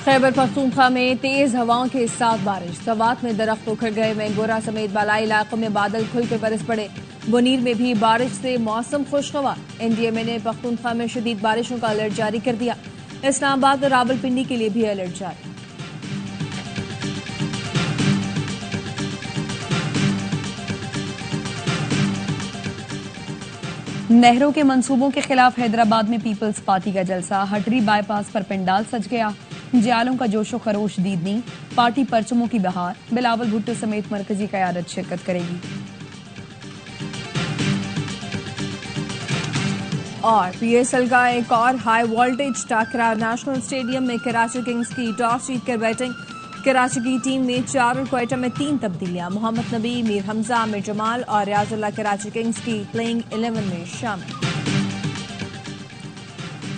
खैबर पख्तूनख्वा में तेज हवाओं के साथ बारिश। सवात में दरख्त उखड़ गए। मैंगोरा समेत बालाई इलाकों में बादल खुलकर बरस पड़े। बुनीर में भी बारिश से मौसम खुशगवार। एनडीएमए ने पख्तूनख्वा में शदीद बारिशों का अलर्ट जारी कर दिया। इस्लामाबाद और रावलपिंडी के लिए भी अलर्ट जारी। नहरों के मंसूबों के खिलाफ हैदराबाद में पीपल्स पार्टी का जलसा। हटरी बाईपास पर पंडाल सज गया। जियालों का जोशो खरोश दीदनी। पार्टी परचमों की बहार। बिलावल भुट्टो समेत मरकजी क़यादत शिरकत करेगी। और पीएसएल का एक और हाई वोल्टेज टाकरा। नेशनल स्टेडियम में कराची किंग्स की टॉस जीतकर बैटिंग। कराची की टीम में 4 और क्वेटा में 3 तब्दीलियां। मोहम्मद नबी, मीर हमजा, आमिर जमाल और रियाजुल्लाह कराची किंग्स की प्लेइंग 11 में शामिल।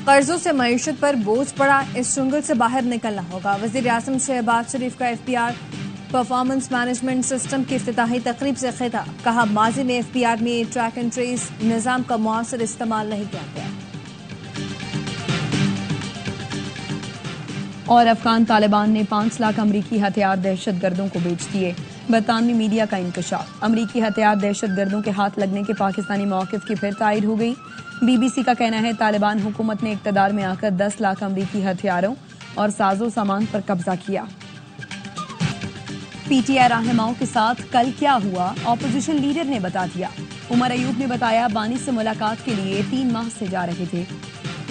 कर्जों से मईशत पर बोझ पड़ा, इस चुंगल से बाहर निकलना होगा। वजीर आजम शहबाज शरीफ का एफपीआर परफॉर्मेंस मैनेजमेंट सिस्टम की इफ्तिताही तकरीब से खिताब। कहा, माजी में एफपीआर में ट्रैक एंड ट्रेस निजाम का मुआसर इस्तेमाल नहीं किया गया। और अफगान तालिबान ने 5 लाख अमरीकी हथियार दहशतगर्दों को बेच दिए। बरतानवी मीडिया का इंकशाफ। अमरीकी हथियार दहशतगर्दों के हाथ लगने के पाकिस्तानी मौक़िफ़ की फिर तायद हो गई। बीबीसी का कहना है, तालिबान हुकूमत ने इक़्तिदार में आकर 10 लाख अमरीकी हथियारों और साजो सामान पर कब्जा किया। पीटीआई रहनुमाओं के साथ कल क्या हुआ, ऑपोजिशन लीडर ने बता दिया। उमर अयूब ने बताया, बानी से मुलाकात के लिए 3 माह से जा रहे थे।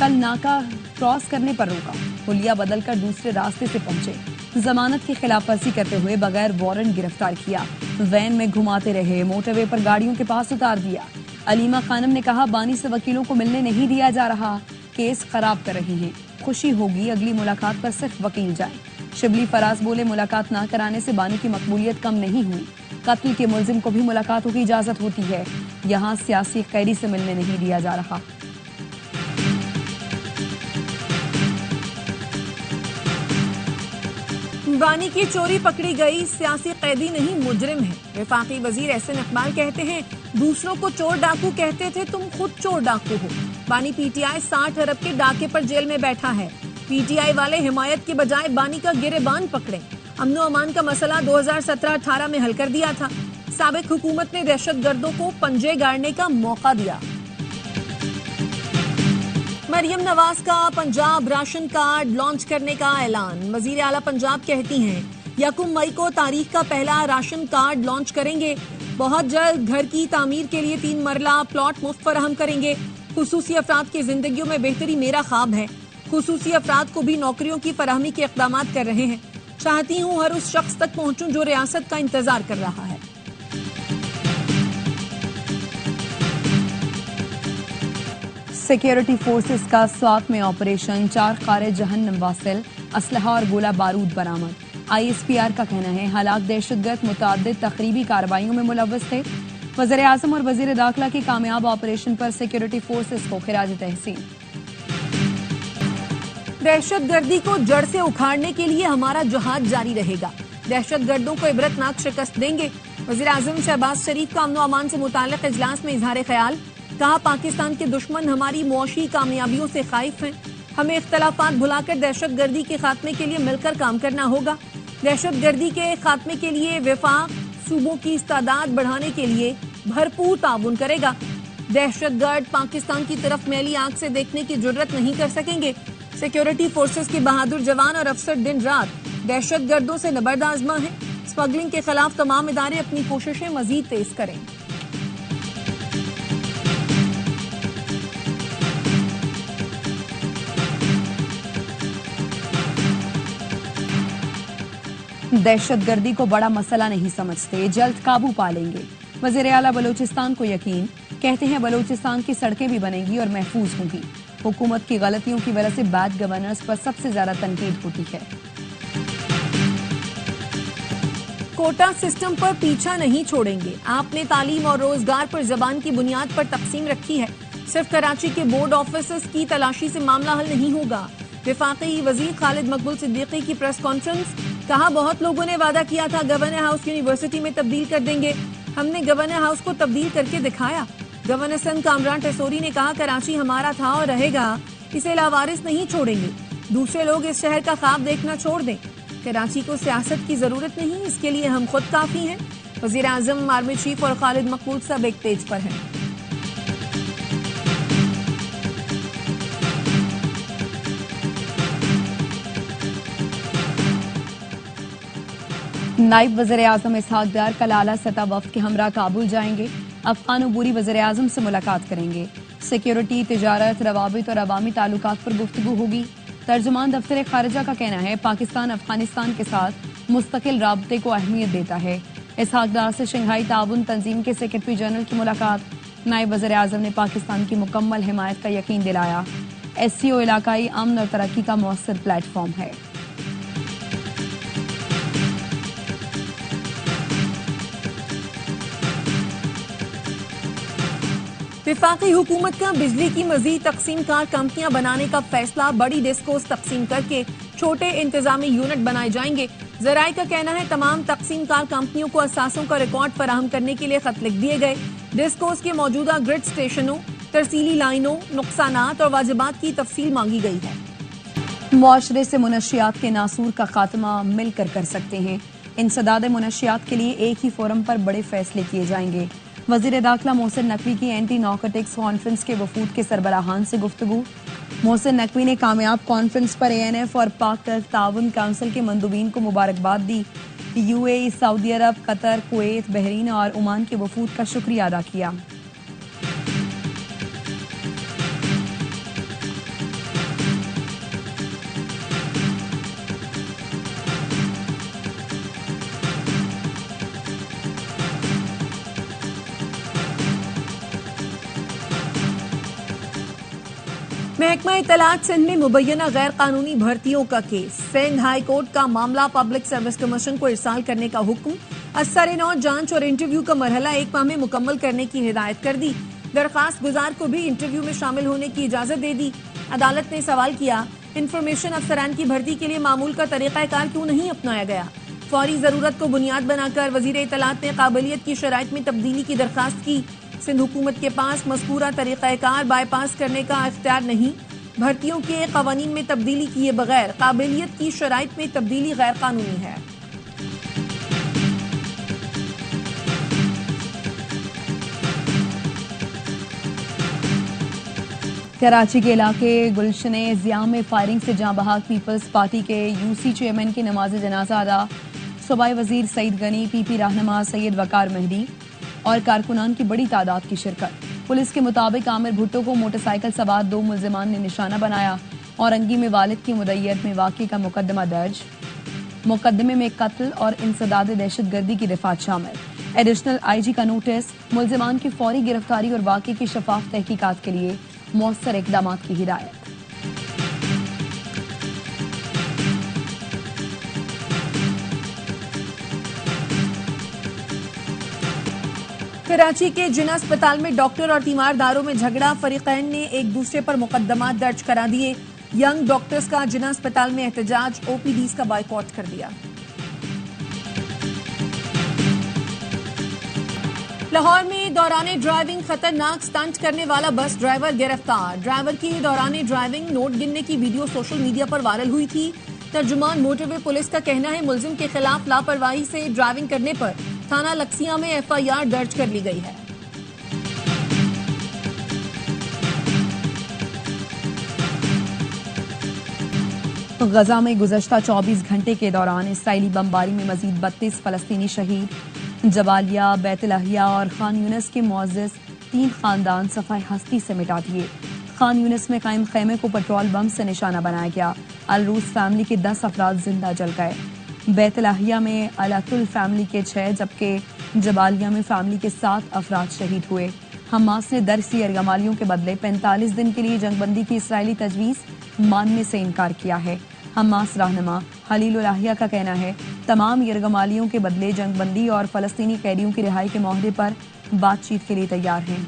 कल नाका क्रॉस करने पर रोका। हुलिया बदलकर दूसरे रास्ते से पहुंचे। जमानत की खिलाफ वर्जी करते हुए बगैर वारंट गिरफ्तार किया। वैन में घुमाते रहे। मोटरवे पर गाड़ियों के पास उतार दिया। अलीमा खानम ने कहा, बानी से वकीलों को मिलने नहीं दिया जा रहा। केस खराब कर रही हैं। खुशी होगी अगली मुलाकात पर सिर्फ वकील जाए। शिबली फराज बोले, मुलाकात ना कराने से बानी की मकबूलियत कम नहीं हुई। कत्ल के मुलजिम को भी मुलाकातों की इजाजत होती है। यहाँ सियासी कैदी से मिलने नहीं दिया जा रहा। बानी की चोरी पकड़ी गई, सियासी कैदी नहीं मुजरिम है। वफाकी वजीर एहसन इकबाल कहते हैं, दूसरों को चोर डाकू कहते थे, तुम खुद चोर डाकू हो। बानी पीटीआई 60 अरब के डाके पर जेल में बैठा है। पीटीआई वाले हिमायत के बजाय बानी का गिरेबान पकड़े। अमनो अमान का मसला 2017-18 में हल कर दिया था। साबिक हुकूमत ने दहशतगर्दों को पंजे गाड़ने का मौका दिया। मरियम नवाज का पंजाब राशन कार्ड लॉन्च करने का ऐलान। वजीर आला पंजाब कहती हैं, 1 मई को तारीख का पहला राशन कार्ड लॉन्च करेंगे। बहुत जल्द घर की तामीर के लिए 3 मरला प्लॉट मुफ्त फराहम करेंगे। खुसूसी अफराद की जिंदगियों में बेहतरी मेरा ख्वाब है। खुसूसी अफराद को भी नौकरियों की फराहमी के इक़दाम कर रहे हैं। चाहती हूँ हर उस शख्स तक पहुँचूं जो रियासत का इंतजार कर रहा है। सिक्योरिटी फोर्सेस का स्वात में ऑपरेशन। 4 कार जहन्नम वासिल, असलहा और गोला बारूद बरामद। आईएसपीआर का कहना है, हलाक दहशतगर्द मुताद्दिद तकरीबी कार्रवाइयों में मुलव्वस थे। वज़ीर आज़म और वज़ीर दाखिला की कामयाब ऑपरेशन पर सिक्योरिटी फोर्सेस को खिराज तहसीन। दहशतगर्दी को जड़ से उखाड़ने के लिए हमारा जहाद जारी रहेगा। दहशतगर्दों को इबरतनाक शिकस्त देंगे। वज़ीर आज़म शहबाज शरीफ का अमन अमान से मुताल्लिक़ इजलास में इजहार ख्याल। कहा, पाकिस्तान के दुश्मन हमारी मुआशी कामयाबियों से खाइफ हैं। हमें इख्तलाफात भुलाकर दहशतगर्दी के खात्मे के लिए मिलकर काम करना होगा। दहशतगर्दी के खात्मे के लिए वफाक सूबों की इस्तादाद बढ़ाने के लिए भरपूर ताउन करेगा। दहशतगर्द पाकिस्तान की तरफ मैली आंख से देखने की जुर्रत नहीं कर सकेंगे। सिक्योरिटी फोर्सेस के बहादुर जवान और अफसर दिन रात दहशतगर्दों से नबर्द आजमा है। स्मगलिंग के खिलाफ तमाम इदारे अपनी कोशिशें मजीद तेज करें। दहशतगर्दी को बड़ा मसला नहीं समझते, जल्द काबू पा लेंगे। वज़ीर आला बलूचिस्तान को यकीन। कहते हैं, बलूचिस्तान की सड़कें भी बनेंगी और महफूज होंगी। हुकूमत की गलतियों की वजह से बैड गवर्नेंस पर सबसे ज्यादा तनकीद होती है। कोटा सिस्टम पर पीछा नहीं छोड़ेंगे। आपने तालीम और रोजगार पर जबान की बुनियाद पर तकसीम रखी है। सिर्फ कराची के बोर्ड ऑफिसर्स की तलाशी से मामला हल नहीं होगा। वफाकी वजीर खालिद मकबूल सिद्दीकी की प्रेस कॉन्फ्रेंस। कहा, बहुत लोगों ने वादा किया था गवर्नर हाउस यूनिवर्सिटी में तब्दील कर देंगे। हमने गवर्नर हाउस को तब्दील करके दिखाया। गवर्नर संघ कामरान टेसोरी ने कहा, कराची हमारा था और रहेगा। इसे लावारिस नहीं छोड़ेंगे। दूसरे लोग इस शहर का ख्वाब देखना छोड़ दें। कराची को सियासत की जरूरत नहीं, इसके लिए हम खुद काफी हैं। वजीर आजम, आर्मी चीफ और खालिद मकबूल सब एक पेज पर हैं। नायब वज़ीर आज़म इसहाक डार कल आला सतह वफ़द के हमरा काबुल जाएंगे। अफगान अबूरी वज़ीर आज़म से मुलाकात करेंगे। सिक्योरिटी, तिजारत, रवाबित और अवामी ताल्लुकात पर गुफ्तगू होगी। तर्जुमान दफ्तर खारिजा का कहना है पाकिस्तान अफगानिस्तान के साथ मुस्तकिल राबते को अहमियत देता है। इसहाक डार से शंघाई ताउन तंजीम के सेक्रेटरी जनरल की मुलाकात। नायब वज़ीर आज़म ने पाकिस्तान की मुकम्मल हिमायत का यकीन दिलाया। SCO इलाकाई अमन और तरक्की का मौसर प्लेटफॉर्म है। विफाकी हुकूमत का बिजली की मजीद तकसीम कार कंपनियां बनाने का फैसला। बड़ी डिस्कोस तकसीम करके छोटे इंतजामी यूनिट बनाए जाएंगे। जराये का कहना है तमाम तकसीम कार कंपनियों को असासों का रिकॉर्ड फराहम करने के लिए खत लिख दिए गए। डिस्कोस के मौजूदा ग्रिड स्टेशनों, तरसीली लाइनों, नुकसानात और वाजिबात की तफसील मांगी गई है। मुआशरे से मुनशियात के नासूर का खात्मा मिलकर कर सकते हैं। इंसदाद मुनशियात के लिए एक ही फोरम पर बड़े फैसले किए जाएंगे। वजीर दाखिला मोहसिन नकवी की एंटी नारकोटिक्स कॉन्फ्रेंस के वफूद के सरबराहान से गुफ्तगू। मोहसिन नकवी ने कामयाब कॉन्फ्रेंस पर ANF और पाक ताउन काउंसिल के मंदूबीन को मुबारकबाद दी। UAE, सऊदी अरब, कतर, कुवैत, बहरीन और ओमान के वफूद का शुक्रिया अदा किया। महकमा इत्तलात सिंध में मुबैना गैर कानूनी भर्तियों का केस। सिंध हाई कोर्ट का मामला पब्लिक सर्विस कमीशन को इरसाल करने का हुक्म। असर-ए-नौ जांच और इंटरव्यू का मरहला 1 माह में मुकम्मल करने की हिदायत कर दी। दरखास्त गुजार को भी इंटरव्यू में शामिल होने की इजाजत दे दी। अदालत ने सवाल किया, इंफॉर्मेशन अफसरान की भर्ती के लिए मामूल का तरीकाकार क्यों नहीं अपनाया गया। फौरी जरूरत को बुनियाद बनाकर वजीर इत्तलात ने काबिलियत की शराइत में तब्दीली की दरखास्त की। सिंध हुकूमत के पास मज़कूरा तरीक़ाकार बाईपास करने का इख्तियार नहीं। भर्तियों के कवानीन में तब्दीली किए बगैर काबिलियत की शराइत में तब्दीली गैर कानूनी है। कराची के इलाके गुलशने ज़िया में फायरिंग से जाँ बहक पीपल्स पार्टी के UC चेयरमैन की नमाज जनाजा अदा। सूबाई वजीर सईद गनी, PP रहनुमा सैयद वकार मेहदी और कारकुनान की बड़ी तादाद की शिरकत। पुलिस के मुताबिक आमिर भुट्टो को मोटरसाइकिल सवार 2 मुल्जिमान ने निशाना बनाया। औरंगी में वालिद की मुदय्यत में वाक़े का मुकदमा दर्ज। मुकदमे में कत्ल और इंसदाद दहशतगर्दी की रिफात शामिल। एडिशनल IG का नोटिस। मुल्जिमान की फौरी गिरफ्तारी और वाक़े की शफाफ तहकीकात के लिए मौसर इक़दामात की हिदायत। कराची के जिना अस्पताल में डॉक्टर और तीमारदारों में झगड़ा। फरीकैन ने एक दूसरे पर मुकदमा दर्ज करा दिए। यंग डॉक्टर्स का जिना अस्पताल में एहतजाज। OPDs का बाइकआउट कर दिया। लाहौर में दौरान ड्राइविंग खतरनाक स्टंट करने वाला बस ड्राइवर गिरफ्तार। ड्राइवर की दौरान ड्राइविंग नोट गिनने की वीडियो सोशल मीडिया पर वायरल हुई थी। तर्जुमान मोटरवे पुलिस का कहना है मुलजिम के खिलाफ लापरवाही से ड्राइविंग करने पर थाना लक्सिया में FIR दर्ज कर ली गई है। गजा में गुज़श्ता 24 घंटे के दौरान इसराइली बमबारी में मजीद 32 फलस्तीनी शहीद। जबालिया, बैतलहिया और खान यूनिस के मुअज़्ज़ज़ 3 खानदान सफ़ाई हस्ती से मिटा दिए। खान यूनिस में कायम खेमे को पेट्रोल बम से निशाना बनाया गया। अलरूस फैमिली के 10 अफराद जिंदा जल गए। बैतलहिया में अलातुल फैमिली के 6 जबकि जबालिया में फैमिली के 7 अफराद शहीद हुए। हमास ने दरसी यरगमालियों के बदले 45 दिन के लिए जंगबंदी की इसराइली तजवीज़ मानने से इनकार किया है। हमास रहनुमा हलील लाहिया का कहना है तमाम यरगमालियों के बदले जंगबंदी और फलस्तीनी कैदियों की रिहाई के माहदे पर बातचीत के लिए तैयार हैं।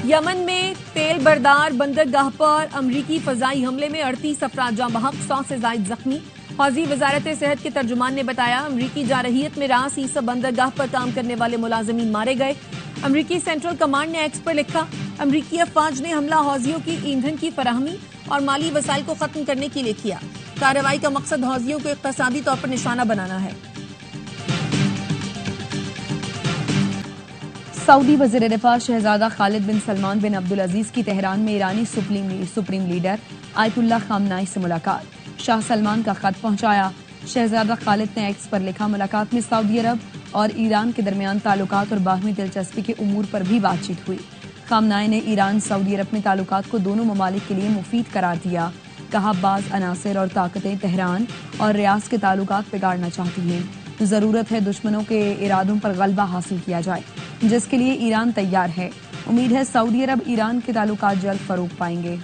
यमन में तेल बरदार बंदरगाह पर अमरीकी फजाई हमले में 38 अफराद जाँ बहक, 100 से ज्यादा जख्मी। हौजी वजारत सेहत के तर्जुमान ने बताया, अमरीकी जारहियत में रास ईसा बंदरगाह पर काम करने वाले मुलाजमीन मारे गए। अमरीकी सेंट्रल कमांड ने एक्स पर लिखा, अमरीकी अफवाज ने हमला हौजियों की ईंधन की फराहमी और माली वसाइल को खत्म करने के लिए किया। कार्रवाई का मकसद हौजियों को इक्तसादी तौर पर निशाना बनाना है। सऊदी वज़ीर दिफा शहजादा खालिद बिन सलमान बिन अब्दुल अजीज की तेहरान में ईरानी सुप्रीम लीडर आयतुल्लाह खामनाई से मुलाकात। शाह सलमान का खत पहुंचाया। शहजादा खालिद ने एक्स पर लिखा, मुलाकात में सऊदी अरब और ईरान के दरमियान ताल्लुकात और बाहमी दिलचस्पी के उमूर पर भी बातचीत हुई। खामनाई ने ईरान सऊदी अरब में ताल्लुकात को दोनों ममालिक के लिए मुफीद करार दिया। कहा, बाज़ अनासिर और ताकतें तेहरान और रियाज के ताल्लुकात बिगाड़ना चाहती हैं। जरूरत है दुश्मनों के इरादों पर गलबा हासिल किया जाए, जिसके लिए ईरान तैयार है। उम्मीद है सऊदी अरब ईरान के ताल्लुकात जल्द फरोग पाएंगे।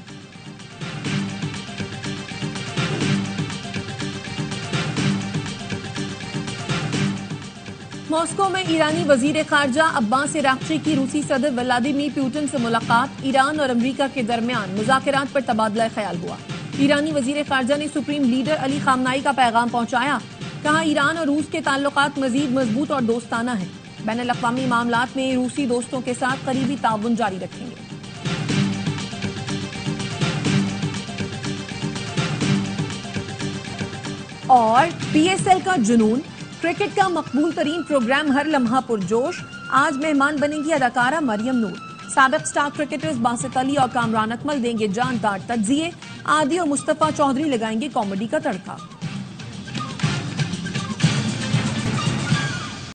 मॉस्को में ईरानी वजीर खारजा अब्बास अराक्ची की रूसी सदर व्लादिमीर पुतिन से मुलाकात। ईरान और अमरीका के दरमियान मुज़ाकरात पर तबादला ख्याल हुआ। ईरानी वजीर खारजा ने सुप्रीम लीडर अली खामनाई का पैगाम पहुंचाया। कहा, ईरान और रूस के ताल्लुकात मजीद मजबूत और दोस्ताना है। बैनुल अक़वामी मामलात में रूसी दोस्तों के साथ करीबी ताउन जारी रखेंगे। और PSL का जुनून, क्रिकेट का मकबूल तरीन प्रोग्राम हर लम्हा पुरजोश। आज मेहमान बनेंगी अदाकारा मरियम नूर। साबिक स्टार क्रिकेटर्स बासित अली और कामरान अकमल देंगे जानदार तज्जिए। आदि और मुस्तफा चौधरी लगाएंगे कॉमेडी का तड़का।